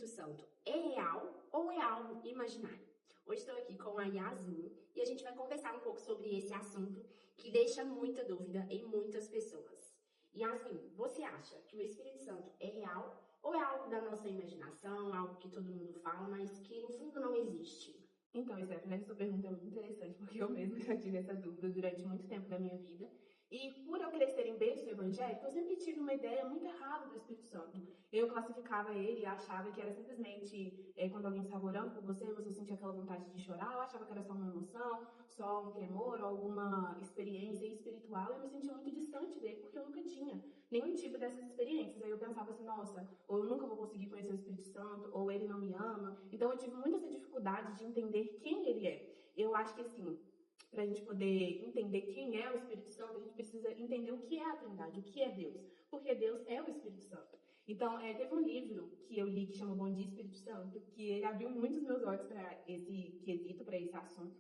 Espírito Santo é real ou é algo imaginário? Hoje estou aqui com a Yasmin e a gente vai conversar um pouco sobre esse assunto que deixa muita dúvida em muitas pessoas. Yasmin, você acha que o Espírito Santo é real ou é algo da nossa imaginação, algo que todo mundo fala, mas que no fundo não existe? Então, Stephanie, essa pergunta é muito interessante, porque eu mesma já tive essa dúvida durante muito tempo da minha vida. E por eu crescer em berço evangélico, eu sempre tive uma ideia muito errada do Espírito Santo. Eu classificava ele e achava que era simplesmente quando alguém estava orando por você, você sentia aquela vontade de chorar. Eu achava que era só uma emoção, só um tremor, alguma experiência espiritual. E eu me sentia muito distante dele, porque eu nunca tinha nenhum tipo dessas experiências. Aí eu pensava assim, nossa, ou eu nunca vou conseguir conhecer o Espírito Santo, ou ele não me ama. Então eu tive muita essa dificuldade de entender quem ele é. Eu acho que assim, para a gente poder entender quem é o Espírito Santo, a gente precisa entender o que é a Trindade, o que é Deus. Porque Deus é o Espírito Santo. Então, teve um livro que eu li que chama Bom Dia Espírito Santo, que ele abriu muitos meus olhos para esse quesito, para esse assunto.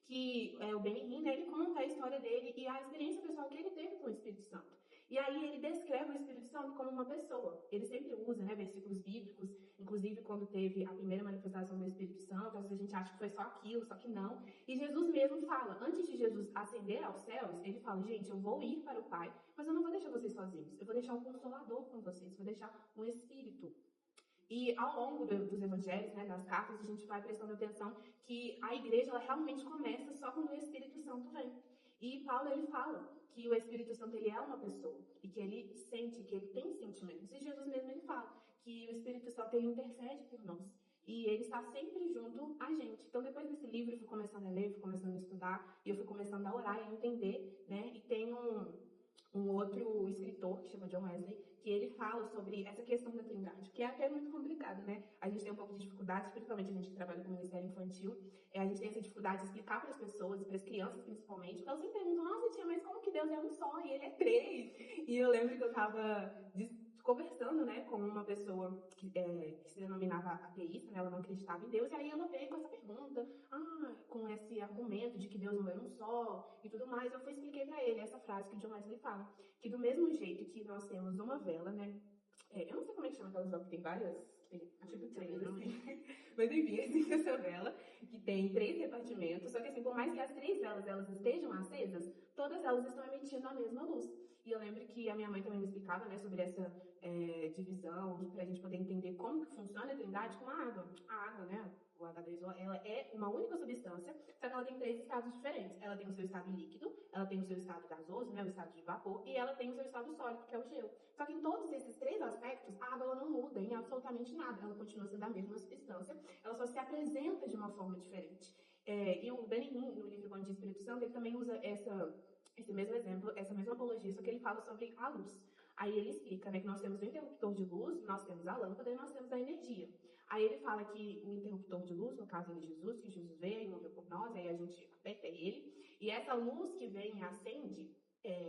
Que o Benny Hinn, né, ele conta a história dele e a experiência pessoal que ele teve com o Espírito Santo. E aí ele descreve o Espírito Santo como uma pessoa. Ele sempre usa, né, versículos bíblicos, inclusive quando teve a primeira manifestação do Espírito Santo, às vezes a gente acha que foi só aquilo, só que não. E Jesus mesmo fala, antes de Jesus ascender aos céus, ele fala, gente, eu vou ir para o Pai, mas eu não vou deixar vocês sozinhos. Eu vou deixar um Consolador com vocês, vou deixar um Espírito. E ao longo dos evangelhos, né, das cartas, a gente vai prestando atenção que a igreja ela realmente começa só quando o Espírito Santo vem. E Paulo ele fala que o Espírito Santo ele é uma pessoa e que ele sente, que ele tem sentimentos. E Jesus mesmo ele fala que o Espírito Santo ele intercede por nós. E ele está sempre junto a gente. Então, depois desse livro, eu fui começando a ler, fui começando a estudar, e eu fui começando a orar e a entender, né? E tem um outro escritor que chama John Wesley, que ele fala sobre essa questão da trindade, que é até muito complicado, né? A gente tem um pouco de dificuldade, principalmente a gente que trabalha com o Ministério Infantil, a gente tem essa dificuldade de explicar para as pessoas, para as crianças principalmente, porque elas sempre perguntam, nossa tia, mas como que Deus é um só e ele é três? E eu lembro que eu estava conversando, né, com uma pessoa que se denominava ateísta, né, ela não acreditava em Deus, e aí ela veio com essa pergunta, com esse argumento de que Deus não é um só e tudo mais, eu expliquei para ele essa frase que o John Wesley fala, que do mesmo jeito que nós temos uma vela, né, eu não sei como é que chama aquelas velas, que tem várias, tipo três, assim, mas enfim, existe essa vela, que tem 3 repartimentos, só que assim, por mais que as 3 velas elas estejam acesas, todas elas estão emitindo a mesma luz. E eu lembro que a minha mãe também me explicava, né, sobre essa divisão, para a gente poder entender como que funciona a trindade com a água. A água, né, o H2O, ela é uma única substância, só que ela tem 3 estados diferentes. Ela tem o seu estado líquido, ela tem o seu estado gasoso, né, o estado de vapor, e ela tem o seu estado sólido, que é o gelo. Só que em todos esses 3 aspectos, a água ela não muda em absolutamente nada. Ela continua sendo a mesma substância, ela só se apresenta de uma forma diferente. E o Benny Hinn, no livro Bom Dia Espírito Santo, ele também usa esse mesmo exemplo, essa mesma apologia, só que ele fala sobre a luz. Aí ele explica, né, que nós temos o interruptor de luz, nós temos a lâmpada e nós temos a energia. Aí ele fala que o interruptor de luz, no caso de Jesus, que Jesus veio e morreu por nós, aí a gente aperta ele, e essa luz que vem e acende,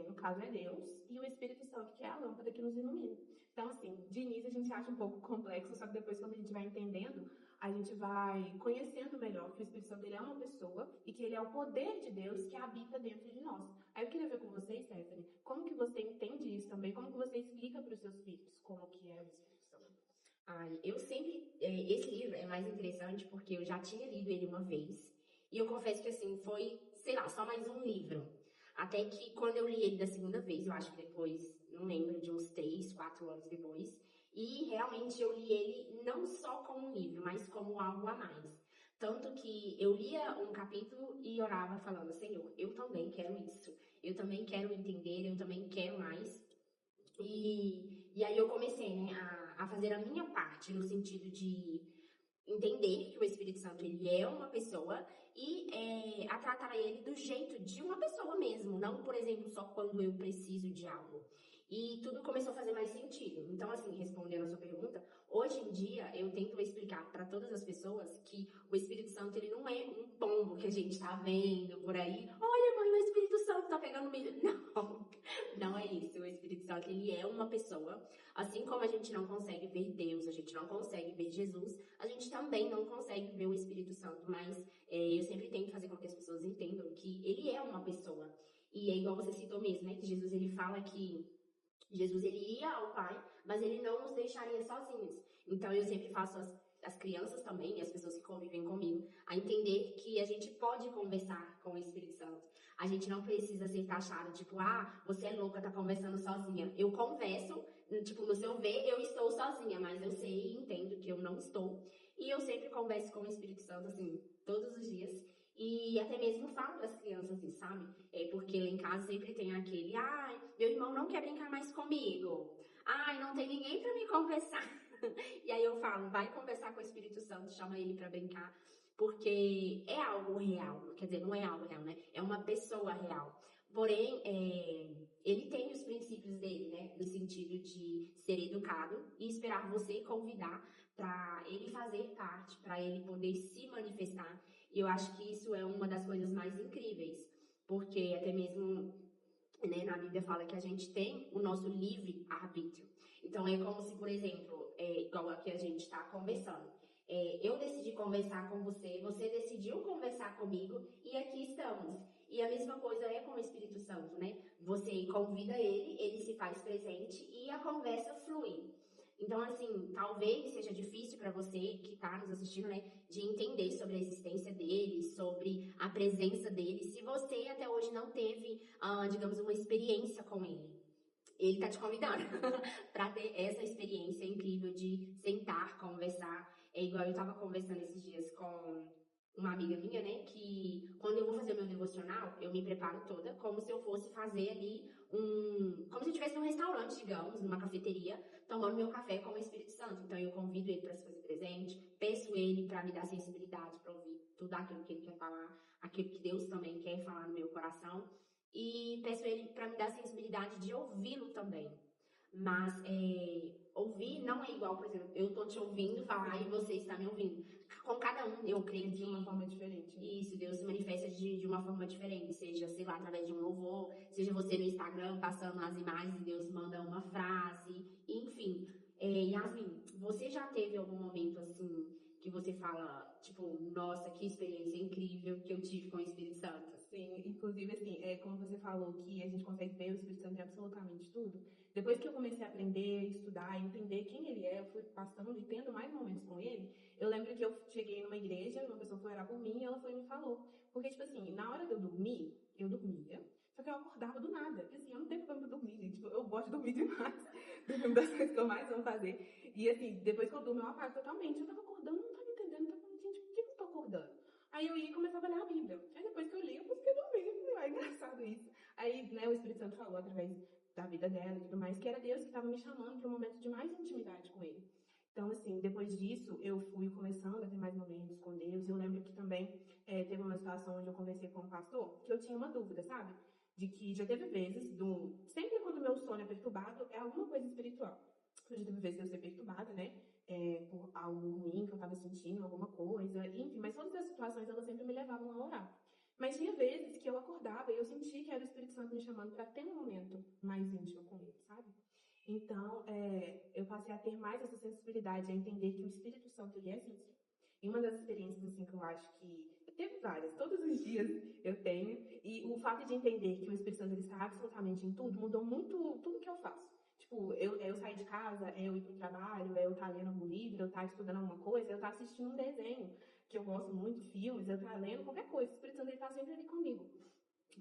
no caso é Deus, e o Espírito Santo, que é a lâmpada que nos ilumina. Então, assim, de início a gente acha um pouco complexo, só que depois, quando a gente vai entendendo, a gente vai conhecendo melhor que o Espírito Santo ele é uma pessoa e que ele é o poder de Deus que habita dentro de nós. Aí eu queria ver com você, Stephanie, como que você entende isso também? Como que você explica para os seus filhos como que é o Espírito Santo? Eu sempre... esse livro é mais interessante porque eu já tinha lido ele uma vez. E eu confesso que, assim, foi, sei lá, só mais um livro. Até que quando eu li ele da segunda vez, eu acho que depois, não lembro, de uns 3, 4 anos depois. E realmente eu li ele não só como um livro, mas como algo a mais. Tanto que eu lia um capítulo e orava falando, Senhor, eu também quero isso. Eu também quero entender, eu também quero mais. E aí eu comecei, né, a fazer a minha parte no sentido de entender que o Espírito Santo ele é uma pessoa e a tratar ele do jeito de uma pessoa mesmo, não, por exemplo, só quando eu preciso de algo. E tudo começou a fazer mais sentido. Então, assim, respondendo a sua pergunta, hoje em dia eu tento explicar para todas as pessoas que o Espírito Santo ele não é um pombo que a gente tá vendo por aí. Olha, mãe, o Espírito Santo tá pegando milho. Não, não é isso. O Espírito Santo ele é uma pessoa. Assim como a gente não consegue ver Deus, a gente não consegue ver Jesus, a gente também não consegue ver o Espírito Santo, mas eu sempre tento fazer com que as pessoas entendam que ele é uma pessoa. E é igual você citou mesmo, né? Que Jesus ele fala que Jesus ele ia ao Pai, mas ele não nos deixaria sozinhos. Então, eu sempre faço as crianças também, e as pessoas que convivem comigo, a entender que a gente pode conversar com o Espírito Santo. A gente não precisa ser taxado, tipo, você é louca, tá conversando sozinha. Eu converso, tipo, no seu ver, eu estou sozinha, mas eu sei e entendo que eu não estou. E eu sempre converso com o Espírito Santo, assim, todos os dias. E até mesmo falo para as crianças isso, sabe? Porque lá em casa sempre tem aquele, meu irmão não quer brincar mais comigo. Não tem ninguém para me conversar. E aí eu falo, vai conversar com o Espírito Santo, chama ele para brincar, porque é algo real. Quer dizer, não é algo real, né? É uma pessoa real. Porém, ele tem os princípios dele, né? No sentido de ser educado e esperar você convidar para ele fazer parte, para ele poder se manifestar. E eu acho que isso é uma das coisas mais incríveis, porque até mesmo, né, na Bíblia fala que a gente tem o nosso livre arbítrio. Então é como se, por exemplo, igual aqui a gente está conversando. Eu decidi conversar com você, você decidiu conversar comigo e aqui estamos. E a mesma coisa é com o Espírito Santo, né? Você convida ele se faz presente e a conversa flui. Então, assim, talvez seja difícil para você que está nos assistindo, né, de entender sobre a existência dele, sobre a presença dele, se você até hoje não teve, digamos, uma experiência com ele. Ele está te convidando para ter essa experiência incrível de sentar, conversar. É igual eu estava conversando esses dias com uma amiga minha, né, que quando eu vou fazer o meu devocional, eu me preparo toda como se eu fosse fazer ali como se eu estivesse num restaurante, digamos, numa cafeteria, tomando meu café com o Espírito Santo. Então eu convido ele para se fazer presente, peço ele para me dar sensibilidade para ouvir tudo aquilo que ele quer falar, aquilo que Deus também quer falar no meu coração. E peço ele para me dar sensibilidade de ouvi-lo também. Mas ouvir não é igual, por exemplo, eu tô te ouvindo falar e você está me ouvindo. Com cada um, eu creio que de uma forma diferente. Isso, Deus se manifesta de uma forma diferente. Seja, sei lá, através de um louvor, seja você no Instagram passando as imagens e Deus manda uma frase, enfim. Yasmin, você já teve algum momento assim que você fala, tipo, nossa, que experiência incrível que eu tive com o Espírito Santo? Sim, inclusive, assim, como você falou que a gente consegue ver o Espírito Santo em absolutamente tudo. Depois que eu comecei a aprender, estudar, entender quem ele é, eu fui passando e tendo mais momentos com ele. Eu lembro que eu cheguei numa igreja, uma pessoa foi orar por mim e ela foi e me falou. Porque, tipo assim, na hora de eu dormir, eu dormia, só que eu acordava do nada. Porque, assim, eu não tenho problema de dormir, gente. Tipo, eu gosto de dormir demais. Dormir é uma das coisas que eu mais amo fazer. E, assim, depois que eu durmo, eu apago totalmente. Eu tava acordando, não tava entendendo, não tava falando, gente, por que eu tô acordando? Aí eu ia e começava a ler a Bíblia. Aí depois que eu li, eu consegui dormir. É engraçado isso. Aí, né, o Espírito Santo falou através da vida dela e tudo mais, que era Deus que estava me chamando para um momento de mais intimidade com ele. Então, assim, depois disso, eu fui começando a ter mais momentos com Deus. Eu lembro que também teve uma situação onde eu conversei com um pastor, que eu tinha uma dúvida, sabe? De que já teve vezes, sempre quando o meu sono é perturbado, é alguma coisa espiritual. Já teve vezes de eu ser perturbada, né? Por algo ruim que eu estava sentindo, alguma coisa, enfim, mas todas as situações elas sempre me levavam a orar. Mas tinha vezes que eu acordava e eu sentia que era o Espírito Santo me chamando para ter um momento mais íntimo com ele, sabe? Então, eu passei a ter mais essa sensibilidade, a entender que o Espírito Santo ele é sincero. E uma das experiências assim que eu acho que teve várias, todos os dias eu tenho, e o fato de entender que o Espírito Santo ele está absolutamente em tudo mudou muito tudo que eu faço. Tipo, eu sair de casa, eu ir pro trabalho, eu estar lendo algum livro, eu estar estudando alguma coisa, eu estar assistindo um desenho, que eu gosto muito, filmes, eu estar lendo qualquer coisa. O Espírito Santo está sempre ali comigo.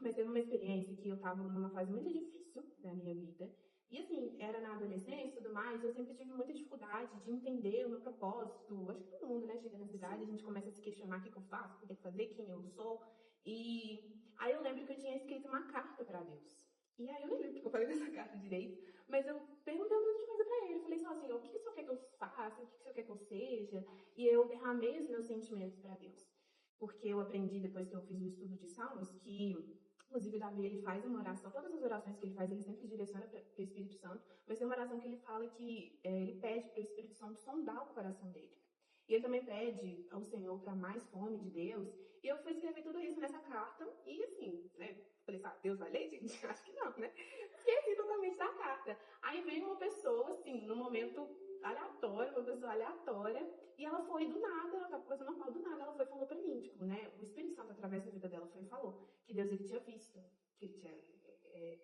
Mas teve uma experiência que eu estava numa fase muito difícil da minha vida. E assim, era na adolescência e tudo mais, eu sempre tive muita dificuldade de entender o meu propósito. Acho que todo mundo, né, chega nessa idade, a gente começa a se questionar o que eu faço, o que eu tenho que fazer, quem eu sou. E aí eu lembro que eu tinha escrito uma carta para Deus. E aí eu nem lembro o que eu falei dessa carta direito, mas eu perguntei um monte de coisa pra ele. Eu falei assim, o que o senhor quer que eu faça? O que o senhor quer que eu seja? E eu derramei os meus sentimentos para Deus. Porque eu aprendi, depois que eu fiz o estudo de Salmos, que, inclusive, Davi, ele faz uma oração. Todas as orações que ele faz, ele sempre direciona para o Espírito Santo. Mas tem uma oração que ele fala que ele pede para o Espírito Santo sondar o coração dele. E ele também pede ao Senhor para mais fome de Deus. E eu fui escrever tudo isso nessa carta. E assim, né? Falei, sabe, Deus vai ler, gente? Acho que não, né? Esqueci totalmente da carta. Aí veio uma pessoa, assim, num momento aleatório, uma pessoa aleatória, e ela foi do nada, ela tava conversando normal, do nada, ela foi e falou pra mim, tipo, né? O Espírito Santo, através da vida dela, foi e falou que Deus, ele tinha visto, que ele tinha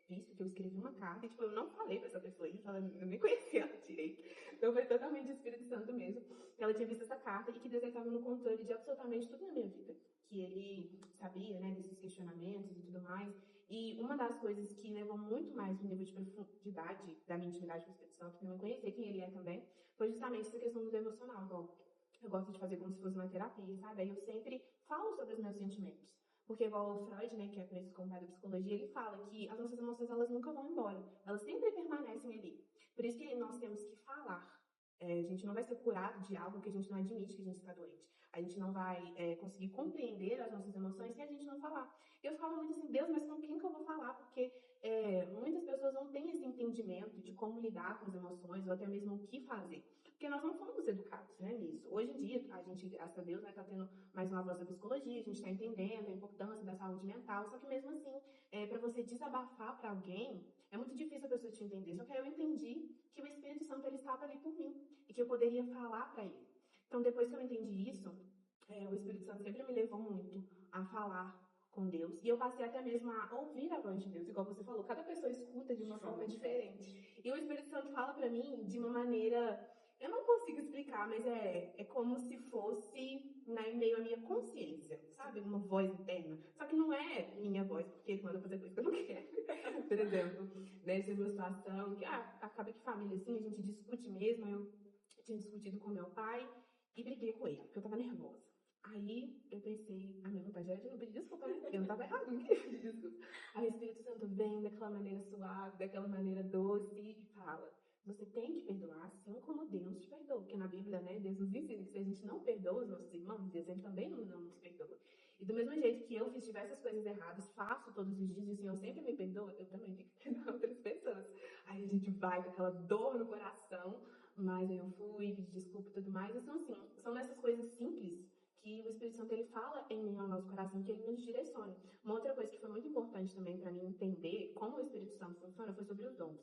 visto que eu escrevi uma carta, e, tipo, eu não falei pra essa pessoa isso, eu nem conhecia ela direito. Então foi totalmente Espírito Santo mesmo, que ela tinha visto essa carta e que Deus estava no controle de absolutamente tudo na minha vida. Que ele sabia, né, desses questionamentos e tudo mais. E uma das coisas que levou muito mais no nível de profundidade da minha intimidade com o Espírito Santo, para eu conhecer quem ele é também, foi justamente essa questão do emocional. Bom, eu gosto de fazer como se fosse uma terapia, sabe? Aí eu sempre falo sobre os meus sentimentos. Porque igual o Freud, né, que é conhecido como pai da psicologia, ele fala que as nossas emoções, elas nunca vão embora. Elas sempre permanecem ali. Por isso que nós temos que falar. A gente não vai ser curado de algo que a gente não admite que a gente está doente. A gente não vai conseguir compreender as nossas emoções se a gente não falar. Eu falo muito assim, Deus, mas com quem que eu vou falar? Porque muitas pessoas não têm esse entendimento de como lidar com as emoções ou até mesmo o que fazer. Porque nós não fomos educados, né, nisso. Hoje em dia, a gente, graças a Deus, né, tá tendo mais uma voz da psicologia, a gente está entendendo a importância da saúde mental, só que mesmo assim, para você desabafar para alguém, é muito difícil a pessoa te entender. Só que aí eu entendi que o Espírito Santo, ele estava ali por mim e que eu poderia falar para ele. Então, depois que eu entendi isso, o Espírito Santo sempre me levou muito a falar com Deus. E eu passei até mesmo a ouvir a voz de Deus, igual você falou. Cada pessoa escuta de uma forma diferente. E o Espírito Santo fala para mim de uma maneira... Eu não consigo explicar, mas é como se fosse em meio à minha consciência, sabe? Uma voz interna. Só que não é minha voz, porque ele manda fazer coisa que eu não quero. Por exemplo, nessa uma situação que acaba que família assim, a gente discute mesmo. Eu tinha discutido com meu pai e briguei com ele, porque eu tava nervosa. Aí eu pensei, a minha vontade era de não pedir desculpa, né? Eu não tava errado, não queria pedir desculpa. Aí o Espírito Santo vem daquela maneira suave, daquela maneira doce e fala: você tem que perdoar assim como Deus te perdoa. Porque na Bíblia, né, Deus nos ensina que se a gente não perdoa os nossos irmãos, Deus ele também não nos perdoa. E do mesmo jeito que eu fiz diversas coisas erradas, faço todos os dias e o Senhor sempre me perdoa, eu também tenho que perdoar outras pessoas. Aí a gente vai com aquela dor no coração, mas aí eu fui, pedi desculpa e tudo mais. Então, assim, são essas coisas simples que o Espírito Santo ele fala em mim, ao nosso coração, que ele nos direciona. Uma outra coisa que foi muito importante também para mim entender como o Espírito Santo funciona foi sobre os dons,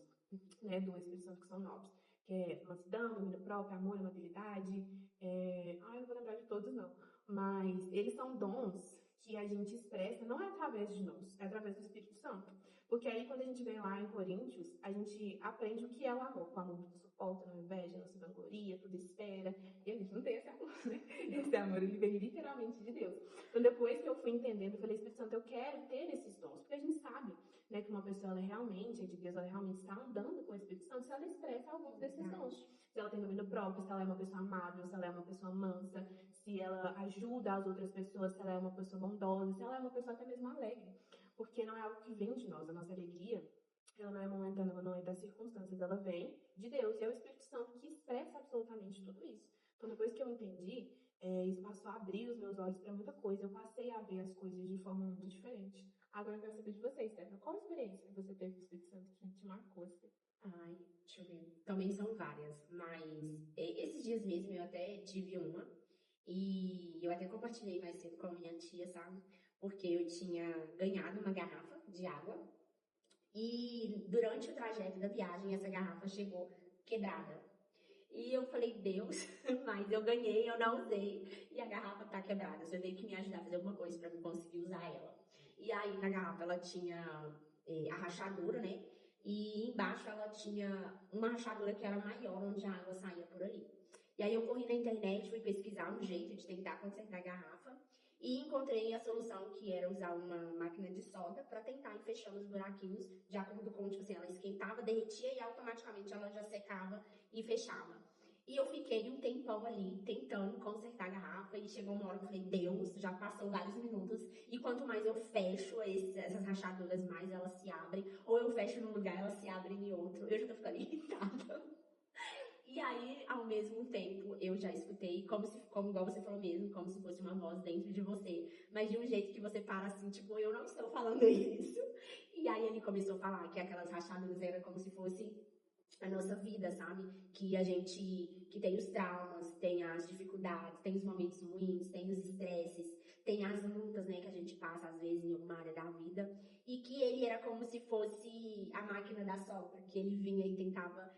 né, do Espírito Santo que são novos, que é mansidão, domínio próprio, amor, amabilidade, eu não vou lembrar de todos não, mas eles são dons que a gente expressa não é através de nós, é através do Espírito Santo. Porque aí quando a gente vem lá em Coríntios, a gente aprende o que é o amor. O amor não suporta, não inveja, não se vangloria, tudo espera. E a gente não tem esse amor, né? Esse amor, ele vem literalmente de Deus. Então depois que eu fui entendendo, eu falei, Espírito Santo, eu quero ter esses dons. Porque a gente sabe, né, que uma pessoa, ela realmente é de Deus, ela realmente está andando com o Espírito Santo se ela expressa alguns desses dons. Se ela tem domínio próprio, se ela é uma pessoa amável, se ela é uma pessoa mansa, se ela ajuda as outras pessoas, se ela é uma pessoa bondosa, se ela é uma pessoa até mesmo alegre. Porque não é algo que vem de nós, a nossa alegria, ela não é momentânea, ela não é das circunstâncias, ela vem de Deus. E é o Espírito Santo que expressa absolutamente tudo isso. Então, depois que eu entendi, isso passou a abrir os meus olhos para muita coisa. Eu passei a ver as coisas de forma muito diferente. Agora eu quero saber de vocês, Stefano. Qual a experiência que você teve com o Espírito Santo que te marcou assim? Ai, deixa eu ver. Também são várias, mas esses dias mesmo eu até tive uma. E eu até compartilhei mais cedo com a minha tia, sabe? Porque eu tinha ganhado uma garrafa de água. E durante o trajeto da viagem, essa garrafa chegou quebrada. E eu falei, Deus, mas eu ganhei, eu não usei. E a garrafa tá quebrada. Você veio que me ajudar a fazer alguma coisa pra eu conseguir usar ela. E aí na garrafa ela tinha a rachadura, né? E embaixo ela tinha uma rachadura que era maior, onde a água saía por ali. E aí eu corri na internet, fui pesquisar um jeito de tentar consertar a garrafa. E encontrei a solução que era usar uma máquina de solda para tentar ir fechando os buraquinhos de acordo com, tipo assim, ela esquentava, derretia e automaticamente ela já secava e fechava. E eu fiquei um tempão ali tentando consertar a garrafa e chegou uma hora que eu falei, Deus, já passou vários minutos e quanto mais eu fecho essas rachaduras, mais elas se abrem. Ou eu fecho num lugar, elas se abrem em outro. Eu já tô ficando irritada. E aí, ao mesmo tempo, eu já escutei, como igual você falou mesmo, como se fosse uma voz dentro de você, mas de um jeito que você para assim, tipo, eu não estou falando isso. E aí ele começou a falar que aquelas rachaduras eram como se fosse a nossa vida, sabe? Que tem os traumas, tem as dificuldades, tem os momentos ruins, tem os estresses, tem as lutas, né, que a gente passa às vezes em alguma área da vida. E que ele era como se fosse a máquina da solda, que ele vinha e tentava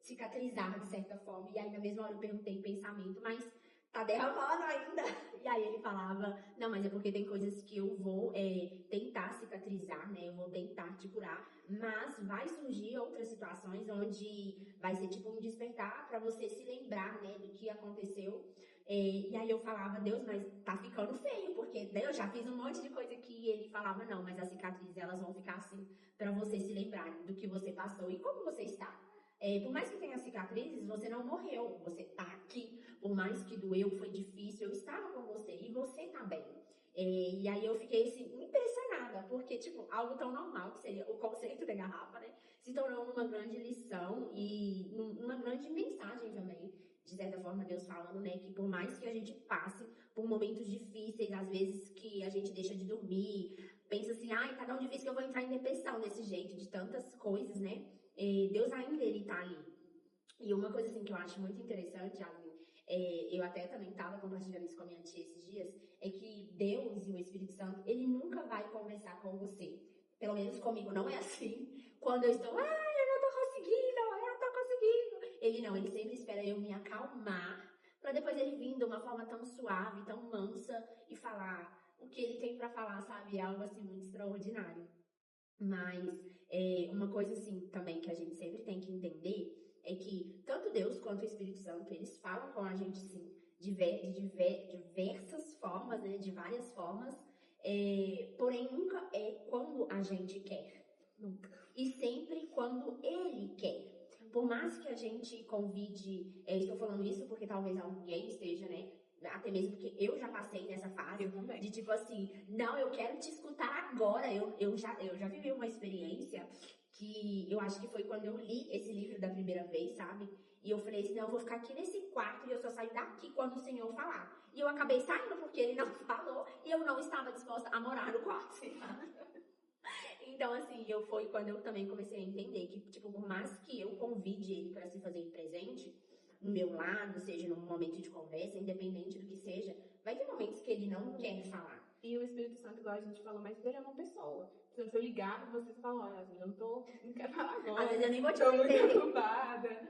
cicatrizar de certa forma. E aí na mesma hora eu perguntei em pensamento, mas tá derramando ainda. E aí ele falava, não, mas é porque tem coisas que eu vou tentar cicatrizar, né? Eu vou tentar te curar, mas vai surgir outras situações onde vai ser tipo um despertar pra você se lembrar, né, do que aconteceu. E aí eu falava, Deus, mas tá ficando feio, porque né, eu já fiz um monte de coisa que ele falava, não, mas as cicatrizes elas vão ficar assim pra você se lembrar do que você passou e como você está. Por mais que tenha cicatrizes, você não morreu, você tá aqui. Por mais que doeu, foi difícil, eu estava com você e você tá bem. E aí eu fiquei assim, impressionada, porque tipo, algo tão normal que seria o conceito da garrafa, né? Se tornou uma grande lição e uma grande mensagem também. De certa forma, Deus falando, né, que por mais que a gente passe por momentos difíceis, às vezes que a gente deixa de dormir, pensa assim, ai, tá tão difícil que eu vou entrar em depressão desse jeito, de tantas coisas, né? Deus ainda, ele tá ali. E uma coisa assim que eu acho muito interessante, Yasmin, eu até também estava compartilhando isso com a minha tia esses dias, é que Deus e o Espírito Santo, ele nunca vai conversar com você. Pelo menos comigo não é assim. Quando eu estou, eu não tô conseguindo, eu não tô conseguindo. Ele não, ele sempre espera eu me acalmar, para depois ele vir de uma forma tão suave, tão mansa e falar o que ele tem para falar, sabe? É algo assim muito extraordinário. Mas uma coisa assim também que a gente sempre tem que entender é que tanto Deus quanto o Espírito Santo, eles falam com a gente sim, diversas formas, né, de várias formas, porém nunca é quando a gente quer. Nunca. E sempre quando ele quer. Por mais que a gente convide, estou falando isso porque talvez alguém esteja, né, até mesmo porque eu já passei nessa fase de tipo assim, não, eu quero te escutar agora. Eu já vivi uma experiência que eu acho que foi quando eu li esse livro da primeira vez, sabe? E eu falei assim, não, eu vou ficar aqui nesse quarto e eu só saio daqui quando o Senhor falar. E eu acabei saindo porque ele não falou e eu não estava disposta a morar no quarto, sabe? Então, assim, foi quando eu também comecei a entender que, tipo, por mais que eu convide ele para se fazer presente no meu lado, seja num momento de conversa, independente do que seja, vai ter momentos que ele não quer falar. E o Espírito Santo, igual a gente falou, mas ele é uma pessoa. Se eu ligar pra você falar, olha, eu não quero falar agora. Às vezes eu nem vou te tô entender. muito ocupada.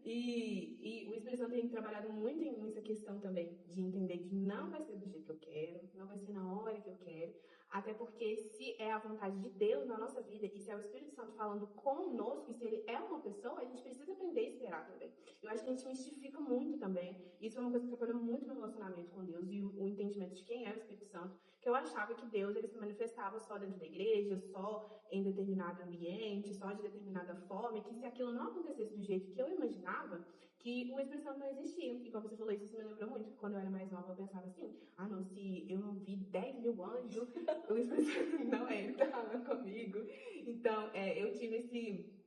E o Espírito Santo tem trabalhado muito nessa questão também, de entender que não vai ser do jeito que eu quero, não vai ser na hora que eu quero. Até porque se é a vontade de Deus na nossa vida, e se é o Espírito Santo falando conosco, e se ele é uma pessoa, a gente precisa aprender a esperar também. Eu acho que a gente mistifica muito também. Isso é uma coisa que atrapalhou muito meu relacionamento com Deus e o entendimento de quem é o Espírito Santo, que eu achava que Deus ele se manifestava só dentro da igreja, só em determinado ambiente, só de determinada forma, e que se aquilo não acontecesse do jeito que eu imaginava, que o Espírito Santo não existia. E como você falou, isso me lembrou muito, que quando eu era mais nova eu pensava assim, não, se eu não vi 10 mil anjos, o Espírito Santo não estava comigo. Então, eu tive esse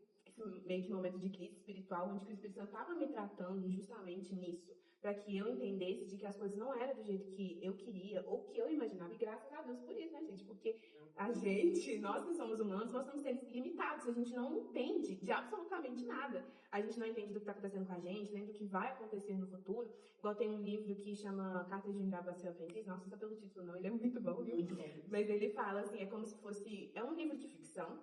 meio que momento de crise espiritual, onde o Espírito Santo estava me tratando justamente nisso, para que eu entendesse de que as coisas não eram do jeito que eu queria ou que eu imaginava, e graças a Deus por isso, né, gente? Porque nós que somos humanos, nós somos seres limitados, a gente não entende de absolutamente nada. A gente não entende do que está acontecendo com a gente, nem do que vai acontecer no futuro. Igual tem um livro que chama Cartas de Indaba Seu Aprendiz, nossa, só pelo título não, ele é muito bom, viu? Muito bom. Mas ele fala assim, é como se fosse, é um livro de ficção.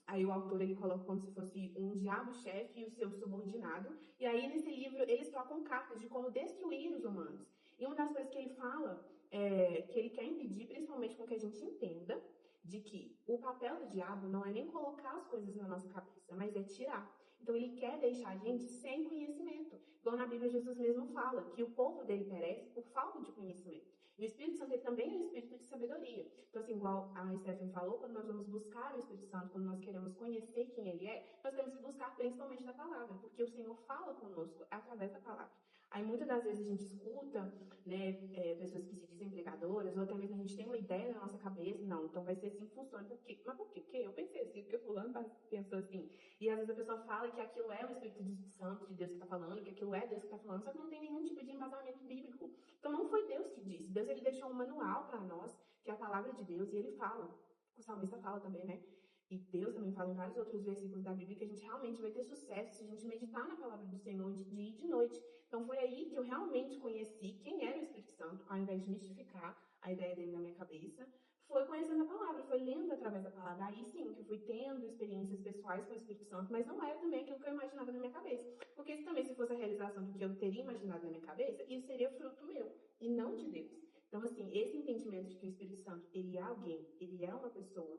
Aí o autor ele coloca como se fosse um diabo-chefe e o seu subordinado. E aí nesse livro eles trocam cartas de como destruir os humanos. E uma das coisas que ele fala é que ele quer impedir, principalmente com que a gente entenda, de que o papel do diabo não é nem colocar as coisas na nossa cabeça, mas é tirar. Então ele quer deixar a gente sem conhecimento. Igual na Bíblia Jesus mesmo fala que o povo dele perece por falta de conhecimento. E o Espírito Santo ele também é um espírito de sabedoria. Então, assim, igual a Stephanie falou, quando nós vamos buscar o Espírito Santo, quando nós queremos conhecer quem ele é, nós temos que buscar principalmente da palavra, porque o Senhor fala conosco através da palavra. Aí, muitas das vezes a gente escuta, né, pessoas que se dizem pregadoras, ou até mesmo a gente tem uma ideia na nossa cabeça, não, então vai ser assim que funciona. Por quê? Mas por quê? Porque eu pensei assim, porque fulano pensou assim. E às vezes a pessoa fala que aquilo é o Espírito Santo de Deus que está falando, que aquilo é Deus que está falando, só que não tem nenhum tipo de embasamento bíblico. Então não foi Deus que disse. Deus ele deixou um manual para nós, que é a palavra de Deus, e ele fala. O salmista fala também, né? E Deus também fala em vários outros versículos da Bíblia que a gente realmente vai ter sucesso se a gente meditar na palavra do Senhor de dia e de noite. Então foi aí que eu realmente conheci quem era o Espírito Santo, ao invés de mistificar a ideia dele na minha cabeça. foi conhecendo a palavra, foi lendo através da palavra. Aí sim, que eu fui tendo experiências pessoais com o Espírito Santo, mas não era também aquilo que eu imaginava na minha cabeça. Porque se fosse a realização do que eu teria imaginado na minha cabeça, isso seria fruto meu, e não de Deus. Então, assim, esse entendimento de que o Espírito Santo, ele é alguém, ele é uma pessoa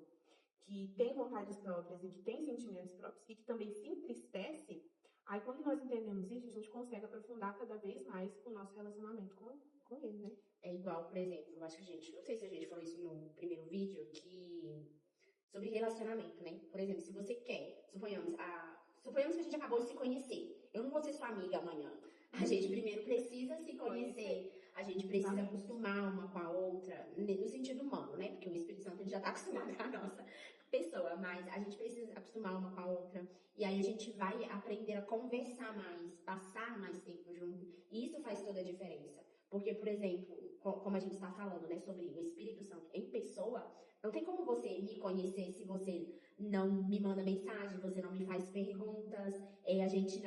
que tem vontades próprias e que tem sentimentos próprios e que também se entristece, aí quando nós entendemos isso, a gente consegue aprofundar cada vez mais o nosso relacionamento com ele, né? É igual, por exemplo, eu acho que não sei se a gente falou isso no primeiro vídeo, sobre relacionamento, né? Por exemplo, se você quer, suponhamos que a gente acabou de se conhecer. Eu não vou ser sua amiga amanhã. A gente primeiro precisa se conhecer. A gente precisa acostumar uma com a outra, no sentido humano, né? Porque o Espírito Santo ele já está acostumado com a nossa pessoa, mas a gente precisa acostumar uma com a outra. E aí a gente vai aprender a conversar mais, passar mais tempo junto. E isso faz toda a diferença. Porque, por exemplo, como a gente está falando, né, sobre o Espírito Santo em pessoa, não tem como você me conhecer se você não me manda mensagem, você não me faz perguntas, a gente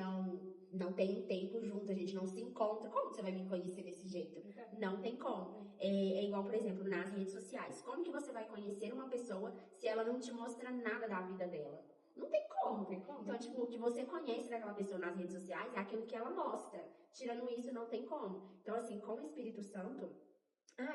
não tem um tempo junto, a gente não se encontra. Como você vai me conhecer desse jeito? Não tem como. É igual, por exemplo, nas redes sociais. Como que você vai conhecer uma pessoa se ela não te mostra nada da vida dela? Não tem como. Então, tipo, o que você conhece daquela pessoa nas redes sociais é aquilo que ela mostra. Tirando isso, não tem como. Então, assim, com o Espírito Santo,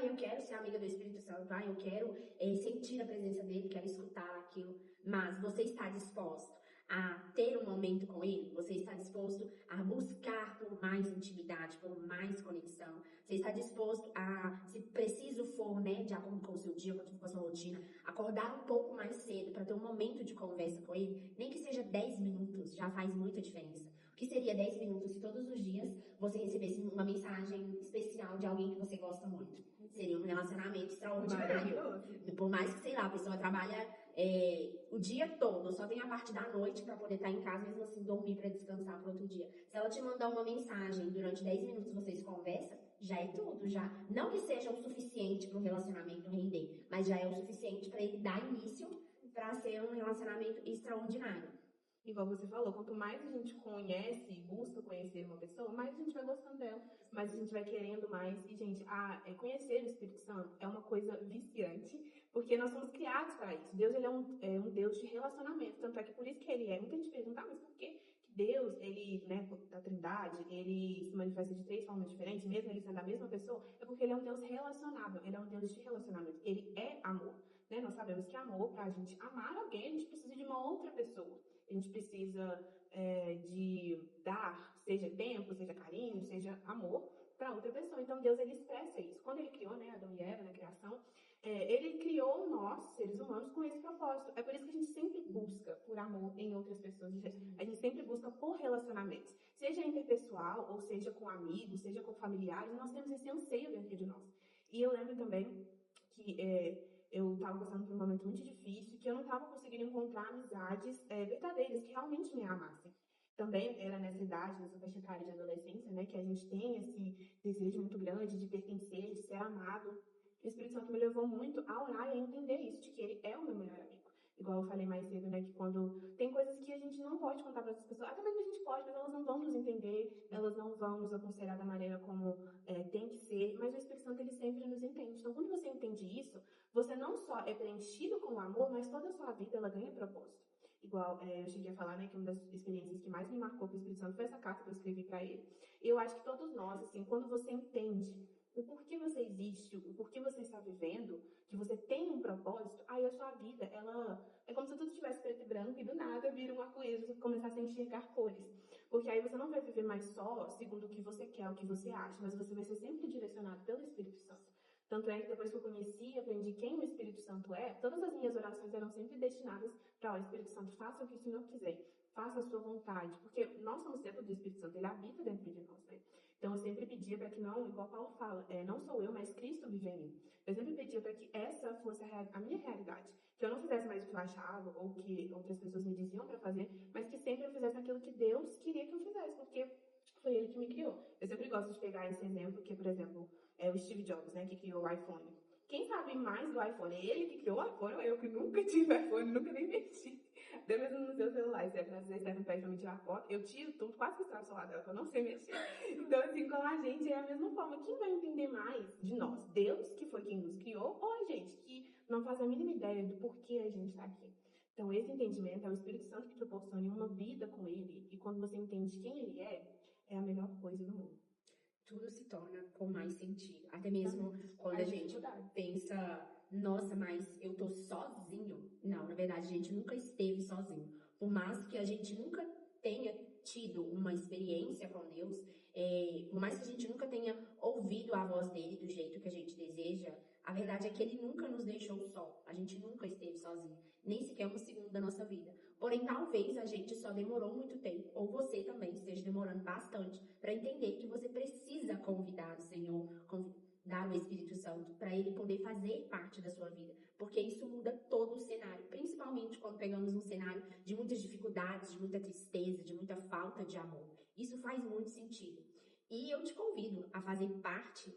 eu quero ser amiga do Espírito Santo, eu quero sentir a presença dele, quero escutar aquilo. Mas você está disposto a ter um momento com ele? Você está disposto a buscar por mais intimidade, por mais conexão? Você está disposto a, se preciso for, né, de acordo com o seu dia, com a sua rotina, acordar um pouco mais cedo para ter um momento de conversa com ele? Nem que seja 10 minutos, já faz muita diferença. O que seria 10 minutos se todos os dias você recebesse uma mensagem especial de alguém que você gosta muito? Seria um relacionamento extraordinário. Por mais que, sei lá, a pessoa trabalha o dia todo, só tem a parte da noite para poder estar em casa, mesmo assim dormir para descansar para outro dia. Se ela te mandar uma mensagem durante 10 minutos vocês conversam, já é tudo, já. Não que seja o suficiente para o relacionamento render, mas já é o suficiente para ele dar início para ser um relacionamento extraordinário. Igual você falou, quanto mais a gente conhece e busca conhecer uma pessoa, mais a gente vai gostando dela, mais a gente vai querendo mais. E, gente, conhecer o Espírito Santo é uma coisa viciante, porque nós somos criados para isso. Deus, ele é um Deus de relacionamento, tanto é que por isso que ele é. Muita gente pergunta, mas por que Deus, ele, né, da Trindade, ele se manifesta de 3 formas diferentes, mesmo ele sendo a mesma pessoa? É porque ele é um Deus relacionável, ele é um Deus de relacionamento, ele é amor, né? Nós sabemos que amor, para a gente amar alguém, a gente precisa de uma outra pessoa. A gente precisa de dar, seja tempo, seja carinho, seja amor, para outra pessoa. Então, Deus, ele expressa isso. Quando ele criou, né, Adão e Eva na criação, ele criou nós, seres humanos, com esse propósito. É por isso que a gente sempre busca por amor em outras pessoas. A gente sempre busca por relacionamentos. Seja interpessoal, ou seja com amigos, seja com familiares, nós temos esse anseio dentro de nós. E eu lembro também que eu estava passando por um momento muito difícil, que eu não estava conseguindo encontrar amizades verdadeiras, que realmente me amassem. Também era nessa idade, nessa faixa etária de adolescência, né, que a gente tem esse desejo muito grande de pertencer, de ser amado. O Espírito Santo me levou muito a orar e a entender isso, de que ele é o meu melhor amigo. Igual eu falei mais cedo, né, que quando tem coisas que a gente não pode contar para outras pessoas, até mesmo a gente pode, mas elas não vão nos entender, elas não vão nos aconselhar da maneira como tem que ser, mas o Espírito Santo, ele sempre nos entende. Então, quando você entende isso, você não só é preenchido com o amor, mas toda a sua vida, ela ganha propósito. Igual eu cheguei a falar, né, que uma das experiências que mais me marcou com o Espírito Santo foi essa carta que eu escrevi para ele. E eu acho que todos nós, assim, quando você entende o porquê você existe, o porquê você está vivendo, que você tem um propósito, aí a sua vida, ela é como se tudo estivesse preto e branco e do nada vira um arco-íris, você começasse a enxergar cores. Porque aí você não vai viver mais só segundo o que você quer, o que você acha, mas você vai ser sempre direcionado pelo Espírito Santo. Tanto é que depois que eu conheci e aprendi quem o Espírito Santo é, todas as minhas orações eram sempre destinadas para o Espírito Santo, faça o que o Senhor quiser, faça a sua vontade, porque nós somos templo do Espírito Santo, ele habita dentro de nós, né? Então eu sempre pedia para que não, igual Paulo fala, não sou eu, mas Cristo vive em mim. Eu sempre pedia para que essa fosse a minha realidade, que eu não fizesse mais o que eu achava ou que outras pessoas me diziam para fazer, mas que sempre eu fizesse aquilo que Deus queria que eu fizesse, porque foi ele que me criou. Eu sempre gosto de pegar esse exemplo, que, por exemplo, é o Steve Jobs, né, que criou o iPhone. Quem sabe mais do iPhone? É ele que criou o iPhone ou eu que nunca tive iPhone, nunca nem mexi? Até mesmo no seu celular, se às vezes Stephen pede pra me tirar foto, eu tiro tudo, quase que estrago o celular dela, que eu não sei mexer. Então, assim, com a gente é a mesma forma. Quem vai entender mais de nós? Deus, que foi quem nos criou, ou a gente, que não fazem a mínima ideia do porquê a gente está aqui. Então, esse entendimento é o Espírito Santo que proporciona uma vida com ele, e quando você entende quem ele é a melhor coisa do mundo. Tudo se torna com mais sentido. Até mesmo quando a As gente dificuldades. pensa, nossa, mas eu tô sozinho. Não, na verdade, a gente nunca esteve sozinho. Por mais que a gente nunca tenha tido uma experiência com Deus, por mais que a gente nunca tenha ouvido a voz dele do jeito que a gente deseja, a verdade é que ele nunca nos deixou só. A gente nunca esteve sozinho, nem sequer um segundo da nossa vida. Porém, talvez a gente só demorou muito tempo, ou você também esteja demorando bastante, para entender que você precisa convidar o Senhor, convidar o Espírito Santo, para ele poder fazer parte da sua vida. Porque isso muda todo o cenário, principalmente quando pegamos um cenário de muitas dificuldades, de muita tristeza, de muita falta de amor. Isso faz muito sentido. E eu te convido a fazer parte